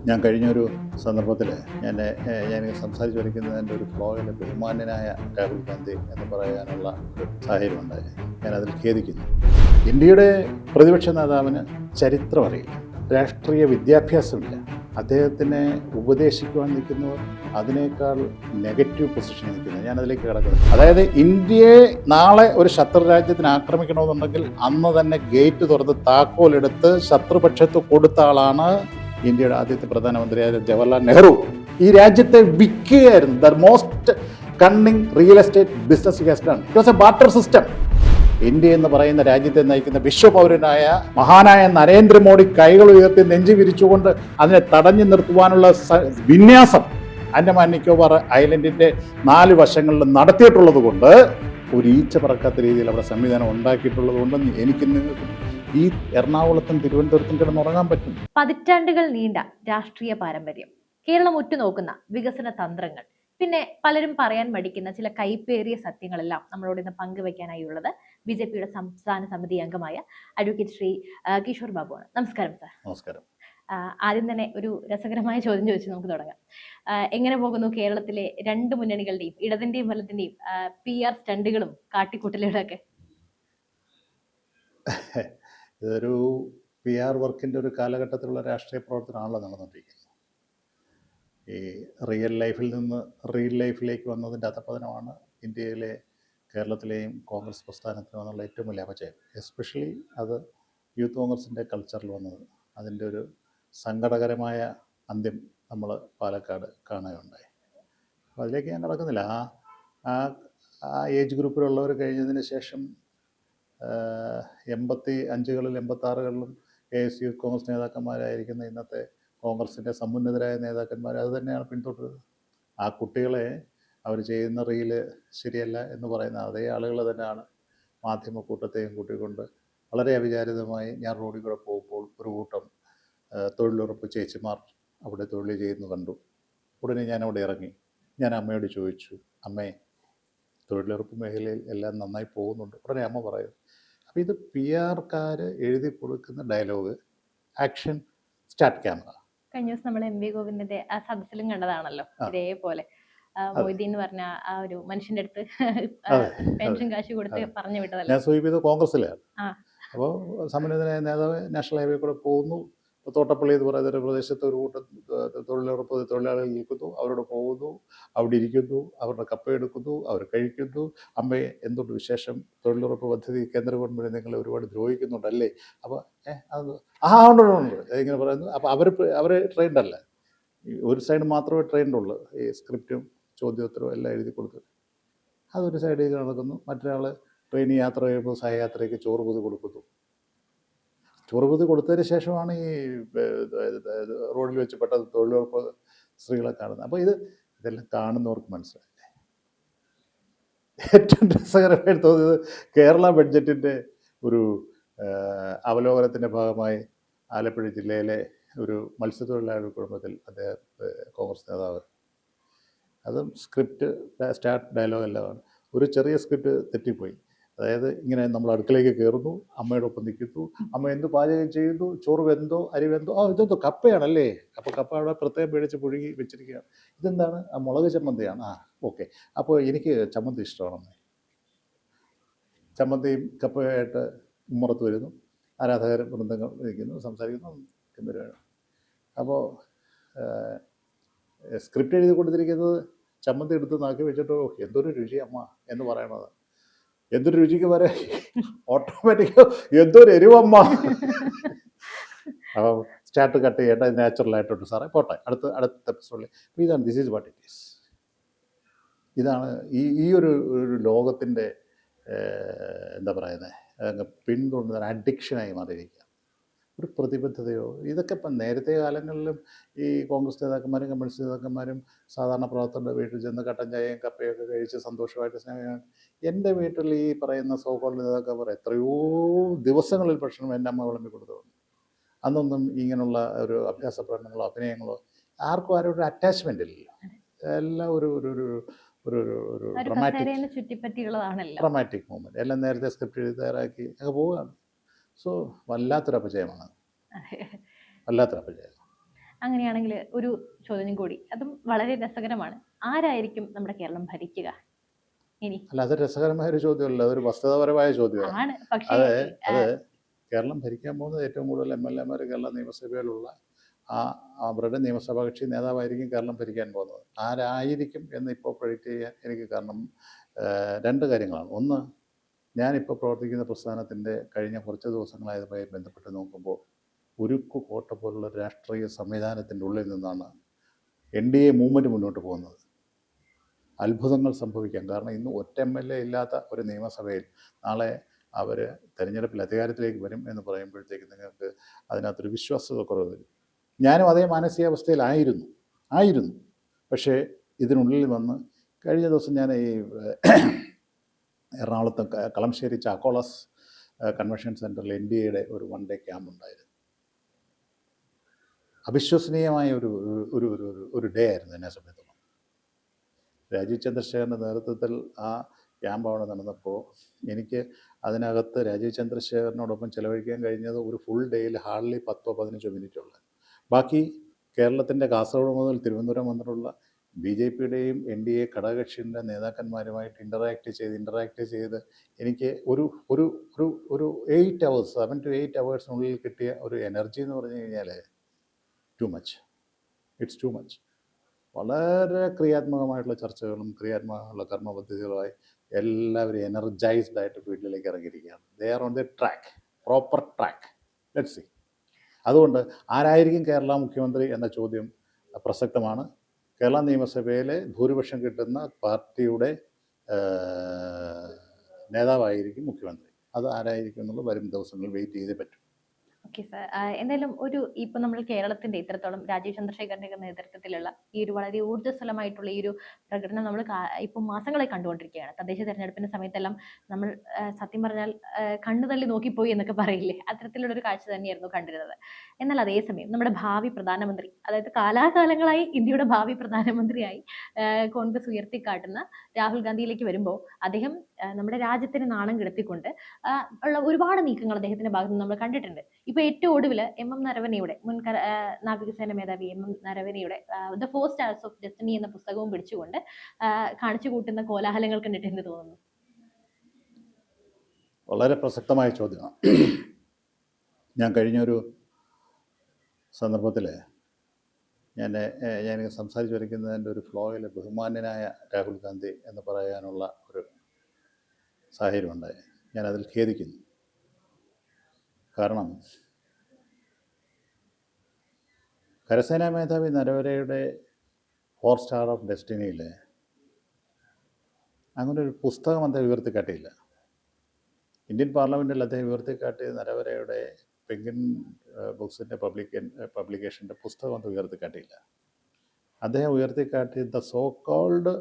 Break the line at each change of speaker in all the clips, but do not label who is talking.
ഞാൻ കഴിഞ്ഞൊരു സന്ദർഭത്തിൽ ഞാൻ സംസാരിച്ചു വരയ്ക്കുന്നതിൻ്റെ ഒരു ഫ്ലോയിൽ ബഹുമാന്യനായ രാഹുൽ ഗാന്ധി എന്ന് പറയാനുള്ള ഒരു സാഹചര്യം ഉണ്ടായി. ഞാനതിൽ ഖേദിക്കുന്നു. ഇന്ത്യയുടെ പ്രതിപക്ഷ നേതാവിന് ചരിത്രം അറിയില്ല, രാഷ്ട്രീയ വിദ്യാഭ്യാസമില്ല. അദ്ദേഹത്തിനെ ഉപദേശിക്കുവാൻ നിൽക്കുന്നവർ അതിനേക്കാൾ നെഗറ്റീവ് പൊസിഷനിൽ നിൽക്കുന്നത്. ഞാനതിലേക്ക് കിടക്കുന്നത്, അതായത് ഇന്ത്യയെ നാളെ ഒരു ശത്രു രാജ്യത്തിന് ആക്രമിക്കണമെന്നുണ്ടെങ്കിൽ അന്ന് തന്നെ ഗേറ്റ് തുറന്ന് താക്കോലെടുത്ത് ശത്രുപക്ഷത്ത് കൊടുത്ത ആളാണ് ഇന്ത്യയുടെ ആദ്യത്തെ പ്രധാനമന്ത്രിയായ ജവഹർലാൽ നെഹ്റു. ഈ രാജ്യത്തെ വിൽക്കുകയായിരുന്നു. The most cunning real estate business has done. It was a barter system. India എന്ന് പറയുന്ന രാജ്യത്തെ നയിക്കുന്ന വിശ്വപൗരനായ മഹാനായ നരേന്ദ്രമോദി കൈകൾ ഉയർത്തി നെഞ്ചു വിരിച്ചുകൊണ്ട് അതിനെ തടഞ്ഞു നിർത്തുവാനുള്ള വിന്യാസം ആൻഡമാൻ നിക്കോബാർ ഐലൻഡിന്റെ 4 വശങ്ങളിലും നടത്തിയിട്ടുള്ളത് കൊണ്ട്, ഒരു ഈച്ച പറക്കാത്ത രീതിയിൽ അവിടെ സംവിധാനം ഉണ്ടാക്കിയിട്ടുള്ളത് കൊണ്ട് എനിക്ക് ഈ എറണാകുളത്തും തിരുവനന്തപുരത്തും കിടന്നുറങ്ങാൻ പറ്റും.
പതിറ്റാണ്ടുകൾ നീണ്ട രാഷ്ട്രീയ പാരമ്പര്യം, കേരളം ഉറ്റുനോക്കുന്ന വികസന തന്ത്രങ്ങൾ, പിന്നെ പലരും പറയാൻ മടിക്കുന്ന ചില കൈപ്പേറിയ സത്യങ്ങളെല്ലാം നമ്മളോട് ഇന്ന് പങ്കുവയ്ക്കാനായുള്ളത് BJPയുടെ സംസ്ഥാന സമിതി അംഗമായ അഡ്വക്കേറ്റ് ശ്രീ കിഷോർ ബാബുവാണ്. നമസ്കാരം സാർ.
നമസ്കാരം.
ആദ്യം തന്നെ ഒരു രസകരമായ ചോദ്യം ചോദിച്ച് നമുക്ക് തുടങ്ങാം. എങ്ങനെ പോകുന്നു കേരളത്തിലെ 2 മുന്നണികളുടെയും, ഇടതിന്റെയും വലതിന്റെയും PR സ്റ്റണ്ടുകളും കാട്ടിക്കൂട്ടലുകളും ഒക്കെ?
ഇതൊരു PR വർക്കിൻ്റെ ഒരു കാലഘട്ടത്തിലുള്ള രാഷ്ട്രീയ പ്രവർത്തനമാണല്ലോ നടന്നുകൊണ്ടിരിക്കുന്നത്. ഈ റിയൽ ലൈഫിൽ നിന്ന് റിയൽ ലൈഫിലേക്ക് വന്നതിൻ്റെ അധപതനമാണ് ഇന്ത്യയിലെ കേരളത്തിലെയും കോൺഗ്രസ് പ്രസ്ഥാനത്തിന് വന്നുള്ള ഏറ്റവും വലിയ അപജയം. എസ്പെഷ്യലി അത് യൂത്ത് കോൺഗ്രസിൻ്റെ കൾച്ചറിൽ വന്നത്. അതിൻ്റെ ഒരു സങ്കടകരമായ അന്ത്യം നമ്മൾ പാലക്കാട് കാണുകയുണ്ടായി. അപ്പോൾ അതിലേക്ക് ഞാൻ കിടക്കുന്നില്ല. ആ ഏജ് ഗ്രൂപ്പിലുള്ളവർ കഴിഞ്ഞതിന് ശേഷം 85കളിൽ 86കളിലും AS യൂത്ത് കോൺഗ്രസ് നേതാക്കന്മാരായിരിക്കുന്ന ഇന്നത്തെ കോൺഗ്രസിൻ്റെ സമുന്നതരായ നേതാക്കന്മാർ അത് തന്നെയാണ് പിന്തുടരുന്നത്. ആ കുട്ടികളെ അവർ ചെയ്യുന്ന റീല് ശരിയല്ല എന്ന് പറയുന്ന അതേ ആളുകൾ തന്നെയാണ് മാധ്യമക്കൂട്ടത്തെയും കൂട്ടിക്കൊണ്ട് വളരെ അവിചാരിതമായി ഞാൻ റോഡിൽ കൂടെ പോകുമ്പോൾ ഒരു കൂട്ടം തൊഴിലുറപ്പ് ചേച്ചിമാർ അവിടെ തൊഴിൽ ചെയ്യുന്നു കണ്ടു. ഉടനെ ഞാൻ അവിടെ ഇറങ്ങി. ഞാൻ അമ്മയോട് ചോദിച്ചു, അമ്മേ, തൊഴിലുറപ്പ് മേഖലയിൽ എല്ലാം നന്നായി പോകുന്നുണ്ട്? ഉടനെ അമ്മ പറയും, അപ്പോൾ ഇത് PR എഴുതി കൊടുക്കുന്ന ഡയലോഗ്, ആക്ഷൻ, സ്റ്റാർട്ട് ക്യാമറ.
കഴിഞ്ഞ ദിവസം നമ്മൾ MV ഗോവിന്ദന്റെ ആ സദസ്സിലും കണ്ടതാണല്ലോ ഇതേപോലെ. മൊയ്തീൻ എന്ന് പറഞ്ഞ ആ ഒരു മനുഷ്യന്റെ അടുത്ത് പെൻഷൻ കാശ് കൊടുത്ത് പറഞ്ഞു വിട്ടതല്ല.
ഞാൻ സൂചിപ്പിച്ചത് കോൺഗ്രസ്സിലാണ്. അപ്പോൾ സമുന്നതനായ നേതാവ് നാഷണൽ ഹൈവേ കൂടെ പോകുന്നു. തോട്ടപ്പള്ളി എന്ന് പറയുന്ന ഒരു പ്രദേശത്ത് ഒരു കൂട്ടം തൊഴിലുറപ്പ് തൊഴിലാളികൾ നിൽക്കുന്നു. അവരോട് പോകുന്നു, അവിടെ ഇരിക്കുന്നു, അവരുടെ കപ്പ എടുക്കുന്നു, അവർ കഴിക്കുന്നു. അമ്മയെ എന്തുകൊണ്ട് വിശേഷം? തൊഴിലുറപ്പ് പദ്ധതി കേന്ദ്ര ഗവൺമെൻറ് നിങ്ങളെ ഒരുപാട് ദ്രോഹിക്കുന്നുണ്ടല്ലേ? അപ്പോൾ ഉണ്ട് ഇങ്ങനെ പറയുന്നു. അപ്പോൾ അവർ ട്രെയിൻഡ് അല്ല. ഒരു സൈഡ് മാത്രമേ ട്രെയിൻഡ് ഉള്ളൂ. ഈ സ്ക്രിപ്റ്റും ചോദ്യോത്തരവും എല്ലാം എഴുതി കൊടുത്തു. അതൊരു സൈഡിൽ നടക്കുന്നു. മറ്റൊരാൾ ട്രെയിനിൽ യാത്ര ചെയ്യുമ്പോൾ സഹയാത്രയ്ക്ക് ചോറ് പൊതി കൊടുക്കുന്നു. ചോറ് പൊതി കൊടുത്തതിന് ശേഷമാണ് ഈ റോഡിൽ വെച്ച് പെട്ടെന്ന് തൊഴിലുറപ്പ് സ്ത്രീകളെ കാണുന്നത്. അപ്പോൾ ഇതെല്ലാം കാണുന്നവർക്ക് മനസ്സിലായില്ലേ? ഏറ്റവും രസകരമായി തോന്നിയത് കേരള ബഡ്ജറ്റിൻ്റെ ഒരു അവലോകനത്തിൻ്റെ ഭാഗമായി ആലപ്പുഴ ജില്ലയിലെ ഒരു മത്സ്യത്തൊഴിലാളി കുടുംബത്തിൽ അദ്ദേഹം കോൺഗ്രസ് നേതാവ്, അതും സ്ക്രിപ്റ്റ് സ്റ്റാർട്ട് ഡയലോഗ് എല്ലാമാണ്. ഒരു ചെറിയ സ്ക്രിപ്റ്റ് തെറ്റിപ്പോയി. അതായത് ഇങ്ങനെ നമ്മൾ അടുക്കളയ്ക്ക് കയറുന്നു, അമ്മയോടൊപ്പം നിൽക്കുന്നു, അമ്മ എന്ത് പാചകം ചെയ്യുന്നു, ചോറ് വെന്തോ അരി വെന്തോ, ഇതെന്തോ കപ്പയാണല്ലേ, അപ്പോൾ കപ്പ അവിടെ പ്രത്യേകം പേടിച്ച് പുഴുകി വെച്ചിരിക്കുകയാണ്. ഇതെന്താണ്? മുളക് ചമ്മന്തിയാണ്. ഓക്കെ, അപ്പോൾ എനിക്ക് ചമ്മന്തി ഇഷ്ടമാണ്. ചമ്മന്തിയും കപ്പയായിട്ട് ഉമ്മറത്ത് വരുന്നു, ആരാധകർ വൃന്ദങ്ങൾ ഇരിക്കുന്നു, സംസാരിക്കുന്നു, ഗംഭീരമാണ്. അപ്പോൾ സ്ക്രിപ്റ്റ് എഴുതി കൊടുത്തിരിക്കുന്നത് ചമ്മന്തി എടുത്ത് നാക്കി വെച്ചിട്ട് എന്തൊരു രുചി അമ്മ എന്ന് പറയണത്. എന്തൊരു രുചിക്ക് വരെ ഓട്ടോമാറ്റിക്കോ എന്തൊരു എരിവമ്മ. അപ്പോൾ സ്റ്റാർട്ട് കട്ട് ചെയ്യേണ്ട നാച്ചുറലായിട്ടുണ്ട് സാറേ, പോട്ടെ അടുത്ത എപ്പിസോഡിൽ. ഇതാണ് this is what it is. ഇതാണ് ഈ ഒരു ലോകത്തിൻ്റെ എന്താ പറയുന്നത്, പിന്തുടരുന്ന അഡിക്ഷനായി മാറിയിരിക്കുക. ഒരു പ്രതിബദ്ധതയോ ഇതൊക്കെ ഇപ്പം നേരത്തെ കാലങ്ങളിലും ഈ കോൺഗ്രസ് നേതാക്കന്മാരും കമ്മ്യൂണിസ്റ്റ് നേതാക്കന്മാരും സാധാരണ പ്രവർത്തകരുടെ വീട്ടിൽ ചെന്ന് കട്ടൻ ചായയും കപ്പയൊക്കെ കഴിച്ച് സന്തോഷമായിട്ട് സ്നേഹം. എൻ്റെ വീട്ടിൽ ഈ പറയുന്ന സോക്കോൾഡ് നേതാക്കന്മാർ എത്രയോ ദിവസങ്ങളിൽ ഭക്ഷണം എൻ്റെ അമ്മ വിളമ്പി കൊടുത്തതുണ്ട്. അന്നൊന്നും ഇങ്ങനെയുള്ള ഒരു അഭ്യാസ പ്രകടനങ്ങളോ അഭിനയങ്ങളോ ആർക്കും ആരും ഒരു അറ്റാച്ച്മെൻ്റ് ഇല്ലല്ലോ. എല്ലാം ഒരു ഡ്രമാറ്റിക് മൂവ്മെൻറ്റ്. എല്ലാം നേരത്തെ സ്ക്രിപ്റ്റ് എഴുതി തയ്യാറാക്കി അങ്ങ് പോവുകയാണ്. സോ വല്ലാത്തൊരു അപജയമാണ്, വല്ലാത്തൊരു അപജയം.
അങ്ങനെയാണെങ്കിൽ ഒരു ചോദ്യം കൂടി, അതും വളരെ രസകരമാണ്. ആരായിരിക്കും നമ്മുടെ കേരളം ഭരിക്കുക ഇനി?
അല്ല, അത് രസകരമായ ഒരു ചോദ്യമല്ല, അതൊരു വസ്തുതാപരമായ ചോദ്യമാണ്.
ആണ്, പക്ഷേ
അത് കേരളം ഭരിക്കാൻ പോകുന്നത് ഏറ്റവും കൂടുതൽ MLA മാർ കേരള നിയമസഭയിലുള്ള അവരുടെ നിയമസഭാ കക്ഷി നേതാവായിരിക്കും കേരളം ഭരിക്കാൻ പോകുന്നത്. ആരായിരിക്കും എന്ന് ഇപ്പോൾ പ്രൊഡിക്റ്റ് ചെയ്യാൻ എനിക്ക് കാരണം രണ്ട് കാര്യങ്ങളാണ്. ഒന്ന്, ഞാനിപ്പോൾ പ്രവർത്തിക്കുന്ന പ്രസ്ഥാനത്തിൻ്റെ കഴിഞ്ഞ കുറച്ച് ദിവസങ്ങളായതുമായി ബന്ധപ്പെട്ട് നോക്കുമ്പോൾ ഉരുക്കു കോട്ട പോലുള്ള രാഷ്ട്രീയ സംവിധാനത്തിൻ്റെ ഉള്ളിൽ നിന്നാണ് NDA മൂവ്മെൻറ്റ് മുന്നോട്ട് പോകുന്നത്. അത്ഭുതങ്ങൾ സംഭവിക്കാം. കാരണം ഇന്ന് ഒറ്റ MLA ഇല്ലാത്ത ഒരു നിയമസഭയിൽ നാളെ അവർ തെരഞ്ഞെടുപ്പിൽ അധികാരത്തിലേക്ക് വരും എന്ന് പറയുമ്പോഴത്തേക്ക് നിങ്ങൾക്ക് അതിനകത്തൊരു വിശ്വാസ്യത കുറവ് വരും. ഞാനും അതേ മാനസികാവസ്ഥയിലായിരുന്നു. പക്ഷേ ഇതിനുള്ളിൽ വന്ന് കഴിഞ്ഞ ദിവസം ഞാൻ ഈ എറണാകുളത്ത് കളമശ്ശേരി ചാക്കോളസ് കൺവെൻഷൻ സെൻറ്ററിൽ NDAയുടെ ഒരു 1 day ക്യാമ്പ് ഉണ്ടായിരുന്നു. അവിശ്വസനീയമായ ഒരു ഡേ ആയിരുന്നു എന്നെ സംബന്ധിച്ചിടത്തോളം. രാജീവ് ചന്ദ്രശേഖരൻ്റെ നേതൃത്വത്തിൽ ആ ക്യാമ്പ് അവിടെ നടന്നപ്പോൾ എനിക്ക് അതിനകത്ത് രാജീവ് ചന്ദ്രശേഖരനോടൊപ്പം ചിലവഴിക്കാൻ കഴിഞ്ഞത് ഒരു ഫുൾ ഡേയിൽ ഹാർഡ്ലി 10-15 മിനിറ്റുള്ള. ബാക്കി കേരളത്തിൻ്റെ കാസർഗോഡ് മുതൽ തിരുവനന്തപുരം വന്നിട്ടുള്ള BJPയുടെയും NDA ഘടകകക്ഷിയുടെ നേതാക്കന്മാരുമായിട്ട് ഇൻ്ററാക്ട് ചെയ്ത് എനിക്ക് ഒരു 8 hours 7 to 8 hours കിട്ടിയ ഒരു എനർജി എന്ന് പറഞ്ഞു കഴിഞ്ഞാൽ ഇറ്റ്സ് ടു മച്ച്. വളരെ ക്രിയാത്മകമായിട്ടുള്ള ചർച്ചകളും ക്രിയാത്മകമായുള്ള കർമ്മപദ്ധതികളുമായി എല്ലാവരും എനർജൈസ്ഡ് ആയിട്ട് ഫീൽഡിലേക്ക് ഇറങ്ങിയിരിക്കുകയാണ്. They are on the track, proper track. Let's see. അതുകൊണ്ട് ആരായിരിക്കും കേരള മുഖ്യമന്ത്രി എന്ന ചോദ്യം പ്രസക്തമാണ്. കേരള നിയമസഭയിലെ ഭൂരിപക്ഷം കിട്ടുന്ന പാർട്ടിയുടെ നേതാവായിരിക്കും മുഖ്യമന്ത്രി. അത് ആരായിരിക്കും എന്നുള്ളത് വരും ദിവസങ്ങളിൽ വെയിറ്റ് ചെയ്തേ പറ്റും.
ഓക്കെ സാർ, എന്തായാലും ഇപ്പം നമ്മൾ കേരളത്തിന്റെ ഇത്രത്തോളം രാജീവ് ചന്ദ്രശേഖരന്റെ നേതൃത്വത്തിലുള്ള ഈ ഒരു വളരെ ഊർജ്ജസ്വലമായിട്ടുള്ള ഈ ഒരു പ്രകടനം നമ്മൾ ഇപ്പം മാസങ്ങളായി കണ്ടുകൊണ്ടിരിക്കുകയാണ്. തദ്ദേശ തെരഞ്ഞെടുപ്പിന്റെ സമയത്തെല്ലാം നമ്മൾ സത്യം പറഞ്ഞാൽ കണ്ണുതള്ളി നോക്കിപ്പോയി എന്നൊക്കെ പറയില്ലേ, അത്തരത്തിലുള്ള ഒരു കാഴ്ച തന്നെയായിരുന്നു കണ്ടിരുന്നത്. എന്നാൽ അതേസമയം നമ്മുടെ ഭാവി പ്രധാനമന്ത്രി, അതായത് കാലാകാലങ്ങളായി ഇന്ത്യയുടെ ഭാവി പ്രധാനമന്ത്രിയായി കോൺഗ്രസ് ഉയർത്തിക്കാട്ടുന്ന രാഹുൽ ഗാന്ധിയിലേക്ക് വരുമ്പോൾ അദ്ദേഹം നമ്മുടെ രാജ്യത്തിന് നാണം കെടുത്തിക്കൊണ്ട് ഉള്ള ഒരുപാട് നീക്കങ്ങൾ അദ്ദേഹത്തിന്റെ ഭാഗത്ത് നിന്ന് നമ്മൾ കണ്ടിട്ടുണ്ട്. ഇപ്പൊ ഏറ്റവും ഒടുവിൽ MM നരവനെയുടെ മുൻ നാവികസേന മേധാവി MM നരവനെയുടെ the 4 Stars of Destiny എന്ന പുസ്തകവും പിടിച്ചുകൊണ്ട് കാണിച്ചു കൂട്ടുന്ന കോലാഹലങ്ങൾ കണ്ടിട്ട് എന്ത് തോന്നുന്നു?
വളരെ പ്രസക്തമായ ചോദ്യമാണ്. ഞാൻ കഴിഞ്ഞൊരു സന്ദർഭത്തിൽ ഞാൻ സംസാരിച്ചു വരയ്ക്കുന്നതിൻ്റെ ഒരു ഫ്ലോയിൽ ബഹുമാന്യനായ രാഹുൽ ഗാന്ധി എന്ന് പറയാനുള്ള ഒരു സാഹചര്യമുണ്ടായി. ഞാനതിൽ ഖേദിക്കുന്നു. കാരണം കരസേനാ മേധാവി നരവരെയുടെ 4 Stars of Destiny അങ്ങനെ ഒരു പുസ്തകം അദ്ദേഹം ഉയർത്തിക്കാട്ടിയില്ല. ഇന്ത്യൻ പാർലമെൻറ്റിൽ അദ്ദേഹം ഉയർത്തിക്കാട്ടിയത് നരവരെയുടെ പെൻഗ്വിൻ ബുക്സിൻ്റെ പബ്ലിക്കേഷൻ്റെ പുസ്തകം അത് ഉയർത്തിക്കാട്ടിയില്ല. അദ്ദേഹം ഉയർത്തിക്കാട്ടിയത് ദ സോ കോൾഡ്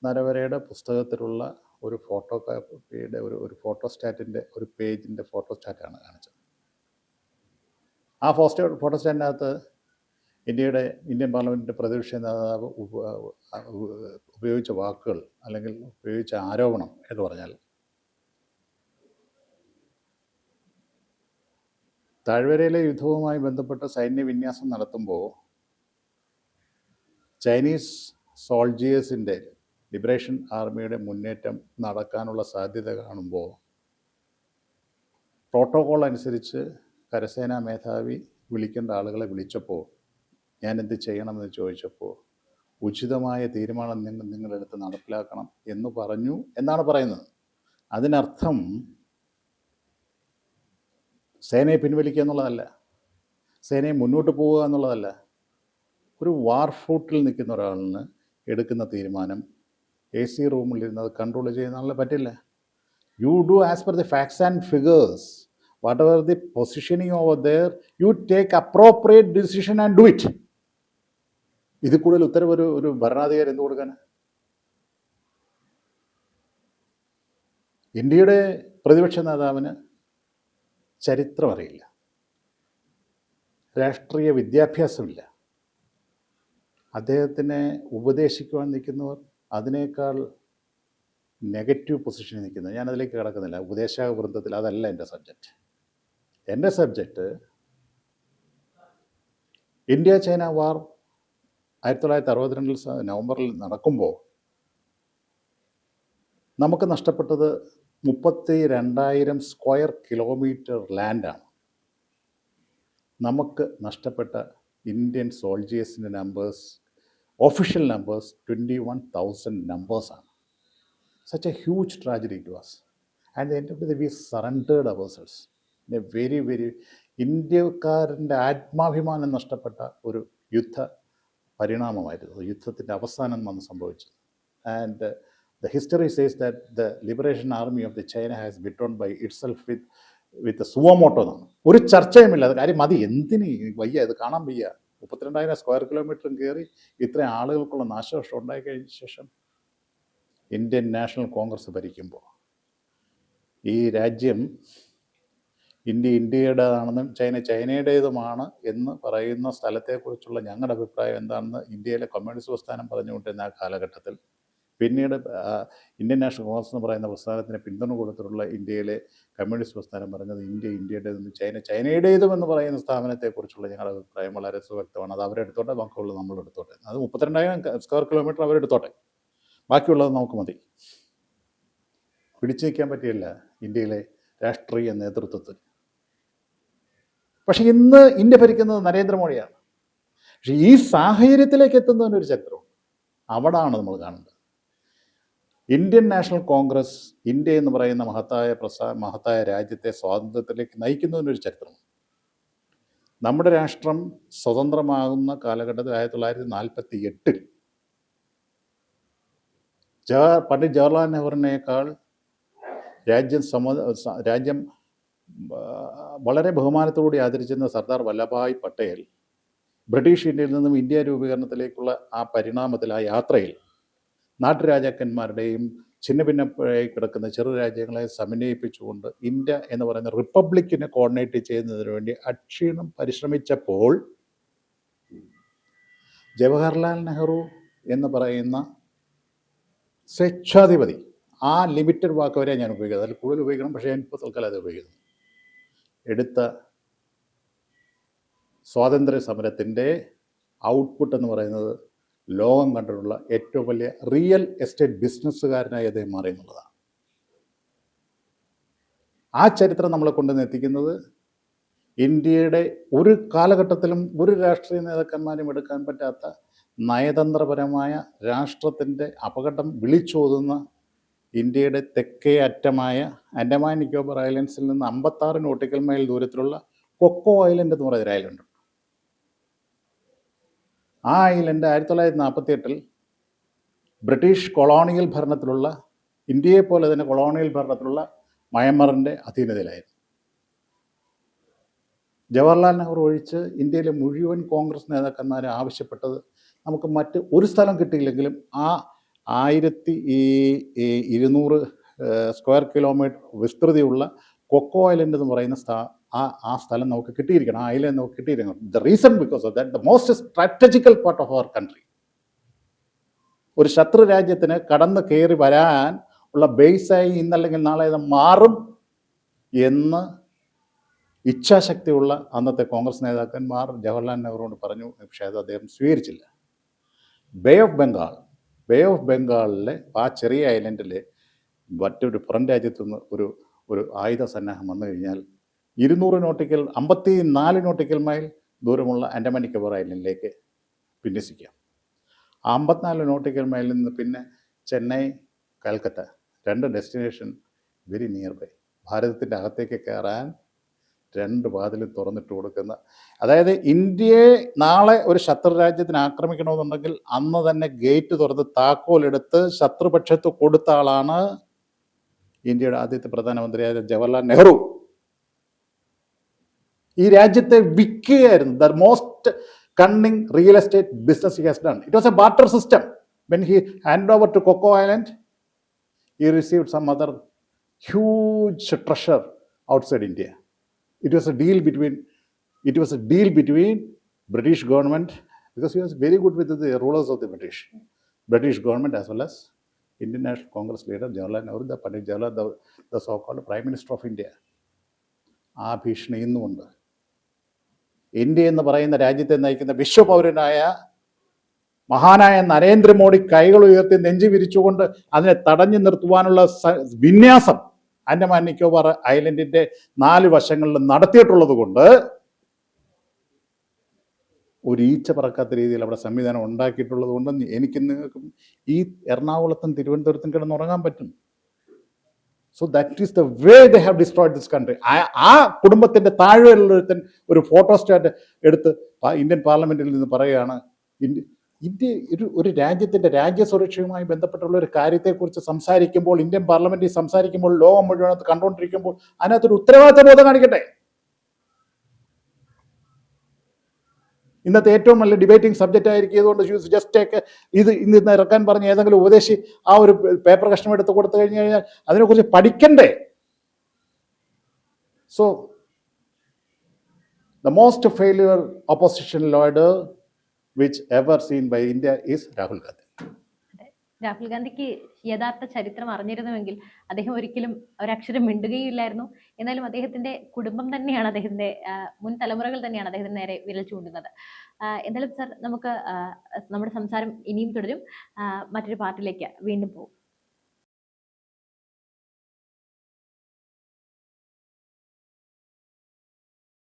നരവരെയുടെ പുസ്തകത്തിലുള്ള ഒരു ഫോട്ടോ കോപ്പിയുടെ ഒരു ഫോട്ടോസ്റ്റാറ്റിൻ്റെ ഒരു പേജിൻ്റെ ഫോട്ടോസ്റ്റാറ്റാണ് കാണിച്ചത്. ആ ഫോട്ടോസ്റ്റാറ്റിനകത്ത് ഇന്ത്യൻ പാർലമെൻറ്റിൻ്റെ പ്രതിപക്ഷ നേതാവ് ഉപയോഗിച്ച വാക്കുകൾ അല്ലെങ്കിൽ ഉപയോഗിച്ച ആരോപണം എന്ന് പറഞ്ഞാൽ, താഴ്വരയിലെ യുദ്ധവുമായി ബന്ധപ്പെട്ട് സൈന്യവിന്യാസം നടത്തുമ്പോൾ ചൈനീസ് സോൾജിയേഴ്സിൻ്റെ ലിബറേഷൻ ആർമിയുടെ മുന്നേറ്റം നടക്കാനുള്ള സാധ്യത കാണുമ്പോൾ പ്രോട്ടോകോൾ അനുസരിച്ച് കരസേനാ മേധാവി വിളിക്കേണ്ട ആളുകളെ വിളിച്ചപ്പോൾ ഞാൻ എന്ത് ചെയ്യണമെന്ന് ചോദിച്ചപ്പോൾ ഉചിതമായ തീരുമാനം നിങ്ങളെടുത്ത് നടപ്പിലാക്കണം എന്ന് പറഞ്ഞു എന്നാണ് പറയുന്നത്. അതിനർത്ഥം സേനയെ പിൻവലിക്കുക എന്നുള്ളതല്ല, സേനയെ മുന്നോട്ട് പോവുക എന്നുള്ളതല്ല. ഒരു വാർ ഫൂട്ടിൽ നിൽക്കുന്ന ഒരാളിന് എടുക്കുന്ന തീരുമാനം AC റൂമിൽ ഇരുന്നത് കൺട്രോൾ ചെയ്യുന്ന പറ്റില്ല. You do as per the facts and figures, whatever the positioning over there, you take appropriate decision and do it. ഇതിൽ കൂടുതൽ ഉത്തരവ് ഒരു ഭരണാധികാരി എന്ത് കൊടുക്കാൻ? ഇന്ത്യയുടെ പ്രതിപക്ഷ നേതാവിന് ചരിത്രം അറിയില്ല, രാഷ്ട്രീയ വിദ്യാഭ്യാസമില്ല. അദ്ദേഹത്തിനെ ഉപദേശിക്കുവാൻ നിൽക്കുന്നവർ അതിനേക്കാൾ നെഗറ്റീവ് പൊസിഷനിൽ നിൽക്കുന്നത്. ഞാനതിലേക്ക് കിടക്കുന്നില്ല, ഉപദേശക വൃന്ദത്തിൽ അതല്ല എൻ്റെ സബ്ജക്റ്റ്. എൻ്റെ സബ്ജക്റ്റ് ഇന്ത്യ ചൈന വാർ 1962 നവംബറിൽ നടക്കുമ്പോൾ നമുക്ക് നഷ്ടപ്പെട്ടത് 32,000 സ്ക്വയർ കിലോമീറ്റർ ലാൻഡാണ്. നമുക്ക് നഷ്ടപ്പെട്ട ഇന്ത്യൻ സോൾജേഴ്സിൻ്റെ നമ്പേഴ്സ്, ഒഫീഷ്യൽ നമ്പേഴ്സ് 21,000 നമ്പേഴ്സാണ്. Such a huge tragedy to us. And at the end of the day, we surrendered ourselves in a very, very ഇന്ത്യക്കാരൻ്റെ ആത്മാഭിമാനം നഷ്ടപ്പെട്ട ഒരു യുദ്ധ പരിണാമമായിരുന്നു, യുദ്ധത്തിൻ്റെ അവസാനം വന്ന് സംഭവിച്ചത്. And the history says that the liberation army of the China has withdrawn by itself with suo motu എന്നാണ്. ഒരു ചർച്ചയുമില്ല, അത് കാര്യം മതി, എന്തിന് വയ്യ, ഇത് കാണാൻ വയ്യ. 32,000 സ്ക്വയർ കിലോമീറ്ററും കയറി ഇത്രയും ആളുകൾക്കുള്ള നാശനഷ്ടം ഉണ്ടായിക്കഴിഞ്ഞ ശേഷം ഇന്ത്യൻ നാഷണൽ കോൺഗ്രസ് ഭരിക്കുമ്പോൾ ഈ രാജ്യം ഇന്ത്യയുടേതാണെന്നും ചൈന ചൈനയുടേതുമാണ് എന്ന് പറയുന്ന സ്ഥലത്തെക്കുറിച്ചുള്ള ഞങ്ങളുടെ അഭിപ്രായം എന്താണെന്ന് ഇന്ത്യയിലെ കമ്മ്യൂണിസ്റ്റ് പ്രസ്ഥാനം പറഞ്ഞുകൊണ്ടിരുന്ന ആ കാലഘട്ടത്തിൽ, പിന്നീട് ഇന്ത്യൻ നാഷണൽ കോൺഗ്രസ് എന്ന് പറയുന്ന പ്രസ്ഥാനത്തിന് പിന്തുണ കൊടുത്തിട്ടുള്ള ഇന്ത്യയിലെ കമ്മ്യൂണിസ്റ്റ് പ്രസ്ഥാനം പറഞ്ഞത് ഇന്ത്യയുടേതെന്നും ചൈനയുടേതുമെന്ന് പറയുന്ന സ്ഥാപനത്തെക്കുറിച്ചുള്ള ഞങ്ങളുടെ അഭിപ്രായം വളരെ സുവ്യക്തമാണ്. അത് അവരെടുത്തോട്ടെ, ബാക്കിയുള്ളത് നമ്മളെടുത്തോട്ടെ. അത് 32,000 സ്ക്വയർ കിലോമീറ്റർ അവരെടുത്തോട്ടെ, ബാക്കിയുള്ളത് നമുക്ക് മതി. പിടിച്ചു നിൽക്കാൻ പറ്റിയില്ല ഇന്ത്യയിലെ രാഷ്ട്രീയ നേതൃത്വത്തിൽ. പക്ഷെ ഇന്ന് ഇന്ത്യ ഭരിക്കുന്നത് നരേന്ദ്രമോദിയാണ്. പക്ഷെ ഈ സാഹചര്യത്തിലേക്ക് എത്തുന്നതിനൊരു ചരിത്രമുണ്ട്. അവിടാണ് നമ്മൾ കാണുന്നത്. ഇന്ത്യൻ നാഷണൽ കോൺഗ്രസ് ഇന്ത്യ എന്ന് പറയുന്ന മഹത്തായ രാജ്യത്തെ സ്വാതന്ത്ര്യത്തിലേക്ക് നയിക്കുന്നതിനൊരു ചരിത്രമുണ്ട്. നമ്മുടെ രാഷ്ട്രം സ്വതന്ത്രമാകുന്ന കാലഘട്ടത്തിൽ 1948 പണ്ഡിറ്റ് ജവഹർലാൽ നെഹ്റുവിനേക്കാൾ രാജ്യം വളരെ ബഹുമാനത്തോടെ ആദരിച്ചിരുന്ന സർദാർ വല്ലഭായ് പട്ടേൽ ബ്രിട്ടീഷ് ഇന്ത്യയിൽ നിന്നും ഇന്ത്യ രൂപീകരണത്തിലേക്കുള്ള ആ പരിണാമത്തിൽ, ആ യാത്രയിൽ നാട്ടുരാജാക്കന്മാരുടെയും ഛിന്ന ഭിന്നമായി കിടക്കുന്ന ചെറു രാജ്യങ്ങളെ സമന്വയിപ്പിച്ചുകൊണ്ട് ഇന്ത്യ എന്ന് പറയുന്ന റിപ്പബ്ലിക്കിനെ കോർഡിനേറ്റ് ചെയ്യുന്നതിന് വേണ്ടി അക്ഷീണം പരിശ്രമിച്ചപ്പോൾ ജവഹർലാൽ നെഹ്റു എന്ന് പറയുന്ന സ്വേച്ഛാധിപതി, ആ ലിമിറ്റഡ് വാക്ക് വരെ ഞാൻ ഉപയോഗിക്കുന്നത്, അതിൽ കൂടുതൽ ഉപയോഗിക്കണം, പക്ഷേ ഞാൻ ഇപ്പോൾ തൽക്കാലം അത് ഉപയോഗിക്കുന്നു, എടുത്ത സ്വാതന്ത്ര്യ സമരത്തിൻ്റെ ഔട്ട്പുട്ട് എന്ന് പറയുന്നത് ലോകം കണ്ടിട്ടുള്ള ഏറ്റവും വലിയ റിയൽ എസ്റ്റേറ്റ് ബിസിനസ്സുകാരനായി അദ്ദേഹം മാറി എന്നുള്ളതാണ്. ആ ചരിത്രം നമ്മളെ കൊണ്ടുവന്ന് എത്തിക്കുന്നത് ഇന്ത്യയുടെ ഒരു കാലഘട്ടത്തിലും ഒരു രാഷ്ട്രീയ നേതാക്കന്മാരും എടുക്കാൻ പറ്റാത്ത നയതന്ത്രപരമായ രാഷ്ട്രത്തിൻ്റെ അപകടം വിളിച്ചോതുന്ന ഇന്ത്യയുടെ തെക്കേ അറ്റമായ ആൻഡമാൻ നിക്കോബാർ ഐലൻഡ്സിൽ നിന്ന് 56 നോട്ടിക്കൽ മൈൽ ദൂരത്തിലുള്ള കൊക്കോ ഐലൻഡ് എന്ന് പറയുന്ന ഐലൻഡ്. ആ ഐലൻഡ് 1948 ബ്രിട്ടീഷ് കൊളോണിയൽ ഭരണത്തിലുള്ള, ഇന്ത്യയെ പോലെ തന്നെ കൊളോണിയൽ ഭരണത്തിലുള്ള മയന്മാറിൻ്റെ അധീനതയിലായിരുന്നു. ജവഹർലാൽ നെഹ്റു ഒഴിച്ച് ഇന്ത്യയിലെ മുഴുവൻ കോൺഗ്രസ് നേതാക്കന്മാരെ ആവശ്യപ്പെട്ടത് നമുക്ക് മറ്റ് ഒരു സ്ഥലം കിട്ടിയില്ലെങ്കിലും ആ 1200 സ്ക്വയർ കിലോമീറ്റർ വിസ്തൃതിയുള്ള കൊക്കോ ഐലൻഡ് എന്ന് പറയുന്ന ആ സ്ഥലം നമുക്ക് കിട്ടിയിരിക്കണം, ആ ഐലൻഡ് നമുക്ക് കിട്ടിയിരിക്കണം. The reason because of that the most strategical part of our country. ഒരു ശത്രു രാജ്യത്തിന് കടന്ന് കയറി വരാൻ ഉള്ള ബേസായി ഇന്നല്ലെങ്കിൽ നാളെ ഇത് മാറും എന്ന് ഇച്ഛാശക്തിയുള്ള അന്നത്തെ കോൺഗ്രസ് നേതാക്കന്മാർ ജവഹർലാൽ നെഹ്റുവിനോട് പറഞ്ഞു. പക്ഷേ അത് അദ്ദേഹം സ്വീകരിച്ചില്ല. ബേ ഓഫ് ബംഗാളിലെ ആ ചെറിയ ഐലൻഡിലെ മറ്റൊരു പുറം രാജ്യത്തു നിന്ന് ഒരു ആയുധ സന്നാഹം വന്നു കഴിഞ്ഞാൽ 54 നോട്ടിക്കൽ മൈൽ ദൂരമുള്ള ആൻഡമാൻ നിക്കോബാർ ഐലൻഡിലേക്ക് വിന്യസിക്കാം. 54 നോട്ടിക്കൽ മൈലിൽ നിന്ന് പിന്നെ Chennai, Calcutta, 2 destination very near by. ഭാരതത്തിൻ്റെ അകത്തേക്ക് കയറാൻ 2 വാതിലും തുറന്നിട്ട് കൊടുക്കുന്ന, അതായത് ഇന്ത്യയെ നാളെ ഒരു ശത്രു രാജ്യത്തിന് ആക്രമിക്കണമെന്നുണ്ടെങ്കിൽ അന്ന് തന്നെ ഗേറ്റ് തുറന്ന് താക്കോലെടുത്ത് ശത്രുപക്ഷത്ത് കൊടുത്ത ആളാണ് ഇന്ത്യയുടെ ആദ്യത്തെ പ്രധാനമന്ത്രിയായ ജവഹർലാൽ നെഹ്റു. ഈ രാജ്യത്തെ വിൽക്കുകയായിരുന്നു. The most cunning real estate business he has done. It was a barter system. When he hand over to Coco island, he received some other huge treasure outside India. It was a deal between British government, because he was very good with the rulers of the British government, as well as Indian National Congress leader Jawaharlal Nehru, the Pandit Jawaharlal, the so-called Prime Minister of India. ആ ഭീഷണി ഇന്നുമുണ്ട്. India എന്ന് പറയുന്ന രാജ്യത്തെ നയിക്കുന്ന വിശ്വപൗരനായ മഹാനായ നരേന്ദ്രമോദി കൈകൾ ഉയർത്തി നെഞ്ചു വിരിച്ചുകൊണ്ട് അതിനെ തടഞ്ഞു നിർത്തുവാനുള്ള വിന്യാസം ആൻഡമാൻ നിക്കോബാർ ഐലൻഡിന്റെ 4 വശങ്ങളിലും നടത്തിയിട്ടുള്ളത് കൊണ്ട് ഒരു ഈച്ച പറക്കാത്ത രീതിയിൽ അവിടെ സംവിധാനം ഉണ്ടാക്കിയിട്ടുള്ളത് കൊണ്ട് എനിക്ക് നിങ്ങൾക്കും ഈ എറണാകുളത്തും തിരുവനന്തപുരത്തും കിടന്നുറങ്ങാൻ പറ്റും. So that is the way they have destroyed this country. ആ കുടുംബത്തിന്റെ താഴെയുള്ളൊരുത്തൻ ഒരു ഫോട്ടോസ്റ്റാറ്റ് എടുത്ത് ഇന്ത്യൻ പാർലമെന്റിൽ നിന്ന് പറയുകയാണ്, ഇന്ത്യ ഒരു രാജ്യത്തിന്റെ രാജ്യസുരക്ഷയുമായി ബന്ധപ്പെട്ടുള്ള ഒരു കാര്യത്തെക്കുറിച്ച് സംസാരിക്കുമ്പോൾ, ഇന്ത്യൻ പാർലമെന്റിൽ സംസാരിക്കുമ്പോൾ, ലോകം മുഴുവൻ കണ്ടുകൊണ്ടിരിക്കുമ്പോൾ അതിനകത്തൊരു ഉത്തരവാദിത്ത ബോധം കാണിക്കട്ടെ. ഇന്നത്തെ ഏറ്റവും നല്ല ഡിബേറ്റിംഗ് സബ്ജക്റ്റ് ആയിരിക്കും. ജസ്റ്റ് ടേക്ക് ഇന്ന് ഇറക്കാൻ പറഞ്ഞ് ഏതെങ്കിലും ഉപദേശി ആ ഒരു പേപ്പർ കഷ്ണം എടുത്ത് കൊടുത്തു കഴിഞ്ഞു കഴിഞ്ഞാൽ അതിനെക്കുറിച്ച് പഠിക്കണ്ടേ? So the most failure opposition leader which ever seen by India is Rahul Gandhi.
Rahul ഗാന്ധിക്ക് യഥാർത്ഥ ചരിത്രം അറിഞ്ഞിരുന്നുവെങ്കിൽ അദ്ദേഹം ഒരിക്കലും ഒരക്ഷരം മിണ്ടുകയില്ലായിരുന്നു. എന്നാലും അദ്ദേഹത്തിന്റെ കുടുംബം തന്നെയാണ്, അദ്ദേഹത്തിന്റെ മുൻ തലമുറകൾ തന്നെയാണ് അദ്ദേഹത്തിന് നേരെ വിരൽ ചൂണ്ടുന്നത്. എന്തായാലും സർ, നമുക്ക് നമ്മുടെ സംസാരം ഇനിയും തുടരും. മറ്റൊരു പാർട്ടിലേക്ക് വീണ്ടും പോകും.